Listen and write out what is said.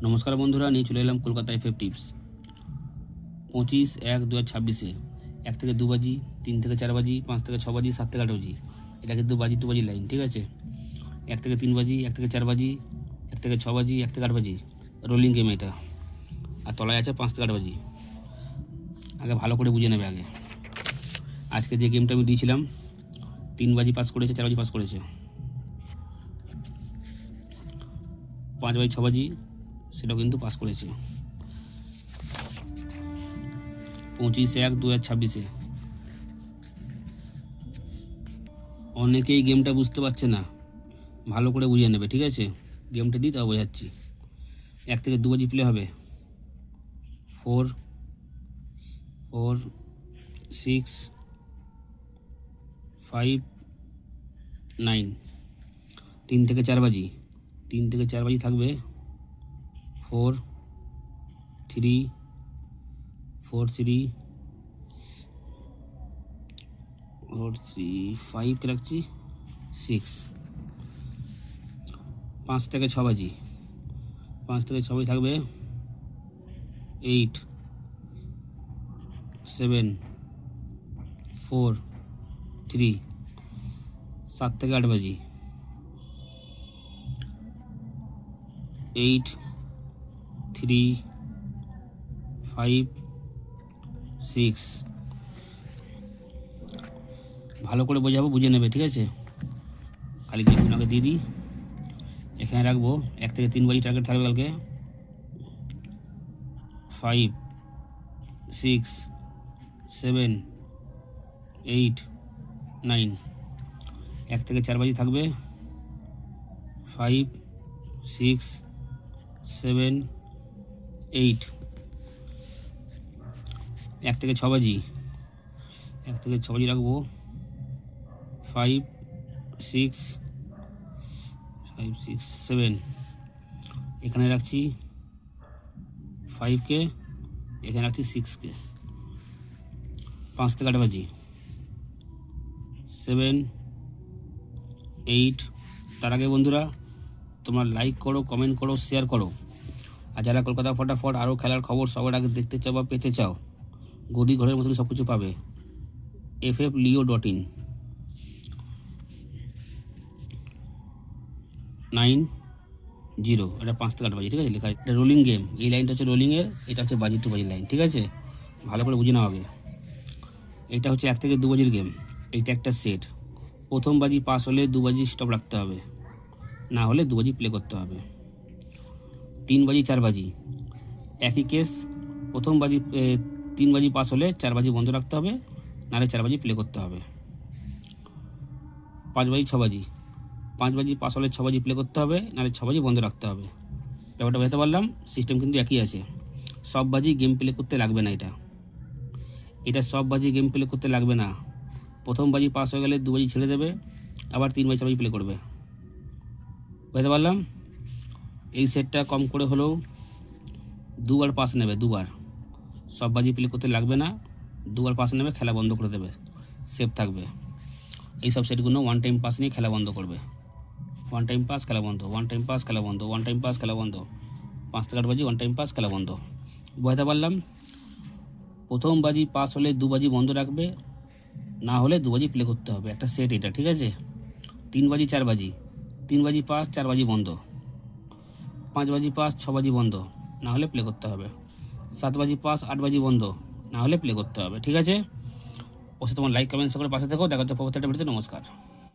নমস্কার বন্ধুরা, নিয়ে চলে এলাম কলকাতা এফএফ টিপস 25/1/2026 1 থেকে 2 বাজি, 3 থেকে 4 বাজি, 5 থেকে 6 বাজি, 7 থেকে 8 বাজি। এটা কিন্তু বাজি টু বাজি লাইন, ঠিক আছে। 1 থেকে 3 বাজি, 1 থেকে 4 বাজি, 1 থেকে 6 বাজি, 1 থেকে 8 বাজি, রোলিং গেম এটা। আর তলায় আছে 5 থেকে 8 বাজি। আগে ভালো করে বুঝে নেবে আগে। আজকে যে গেমটা আমি দিয়েছিলাম 3 বাজি পাস করেছে, 4 বাজি পাস করেছে, 5 বাজি 6 বাজি সেটাও কিন্তু পাস করেছে। 25/1/2026 অনেকেই গেমটা বুঝতে পারছে না, ভালো করে বুঝে নেবে, ঠিক আছে। গেমটা দিই তাও বোঝাচ্ছি। 1 থেকে 2 বাজি প্লে হবে 4 4 6 5 9। 3 থেকে 4 বাজি, 3 থেকে 4 বাজি থাকবে 4 3 4 3 4 3 5 কে রাখছি 6। 5 থেকে 6 বাজি, 5 থেকে 6 বাজি থাকবে 8 7 4 3। 7 থেকে 8 বাজি 8 3 5 6। ভালো করে বোঝাবো, বুঝে নেবে, ঠিক আছে। খালি গেমগুলোকে দিয়ে দিই, এখানে রাখবো। 1 থেকে 3 বাজি টার্গেট থাকবে কালকে 5 6 7 8 9। 1 থেকে 4 বাজি থাকবে 5 6 7 8। 1 থেকে 6 বাজি, 1 থেকে 6 বাজি রাখবো 5 6 5 6 7। এখানে রাখছি 5 কে, এখানে রাখছি 6 কে। 5 থেকে 8 বাজি 7 8। তার আগে বন্ধুরা তোমরা লাইক করো, কমেন্ট করো, শেয়ার করো। আর যারা কলকাতা ফটাফট আরও খেলার খবর সবার আগে দেখতে চাও বা পেতে চাও, গদি ঘরের মতন সব কিছু পাবে ffleo.in 90। এটা 5 থেকে 8 বাজি, ঠিক আছে, লেখা। এটা রোলিং গেম, এই লাইনটা হচ্ছে রোলিংয়ের, এটা হচ্ছে বাজি টু বাজি লাইন, ঠিক আছে। ভালো করে বুঝে নাও আগে। এটা হচ্ছে 1 থেকে 2 বাজির গেম। এইটা একটা সেট। প্রথম বাজি পাস হলে 2 বাজি স্টপ রাখতে হবে, না হলে 2 বাজি প্লে করতে হবে। 3 বাজি 4 বাজি একই কেস। প্রথম বাজি 3 বাজি পাস হলে 4 বাজি বন্ধ রাখতে হবে, নাহলে 4 বাজি প্লে করতে হবে। 5 বাজি 6 বাজি 5 বাজি পাস হলে 6 বাজি প্লে করতে হবে, নাহলে 6 বাজি বন্ধ রাখতে হবে। ব্যাপারটা বুঝতে পারলাম। সিস্টেম কিন্তু একই আছে। সব বাজি গেম প্লে করতে লাগবে না। এটা সব বাজি গেম প্লে করতে লাগবে না। প্রথম বাজি পাস হয়ে গেলে 2 বাজি ছেড়ে দেবে, আবার 3 বাজি 4 বাজি প্লে করবে। বুঝতে পারলাম। এই সেটটা কম করে হলেও 2 বার পাস নেবে, 2 বার। সব বাজি প্লে করতে লাগবে না, 2 বার পাস নেবে, খেলা বন্ধ করে দেবে, সেফ থাকবে। এইসব সেটগুলো 1 টাইম পাস নিয়ে খেলা বন্ধ করবে। 1 টাইম পাস খেলা বন্ধ, 1 টাইম পাস খেলা বন্ধ, 1 টাইম পাস খেলা বন্ধ। 5 থেকে 8 বাজি 1 টাইম পাস খেলা বন্ধ। বুঝতে পারলাম। প্রথম বাজি পাস হলে 2 বাজি বন্ধ রাখবে, না হলে 2 বাজি প্লে করতে হবে। একটা সেট এটা, ঠিক আছে। 3 বাজি 4 বাজি 3 বাজি পাস, 4 বাজি বন্ধ। 5 বাজি পাস, 6 বাজি বন্ধ, না হলে প্লে করতে হবে। 7 বাজি পাস, 8 বাজি বন্ধ, না হলে প্লে করতে হবে, ঠিক আছে। অবশ্যই তোমার লাইক কমেন্ট করে পাশে থেকো। দেখা হচ্ছে পরবর্তী একটা ভিডিওতে। নমস্কার।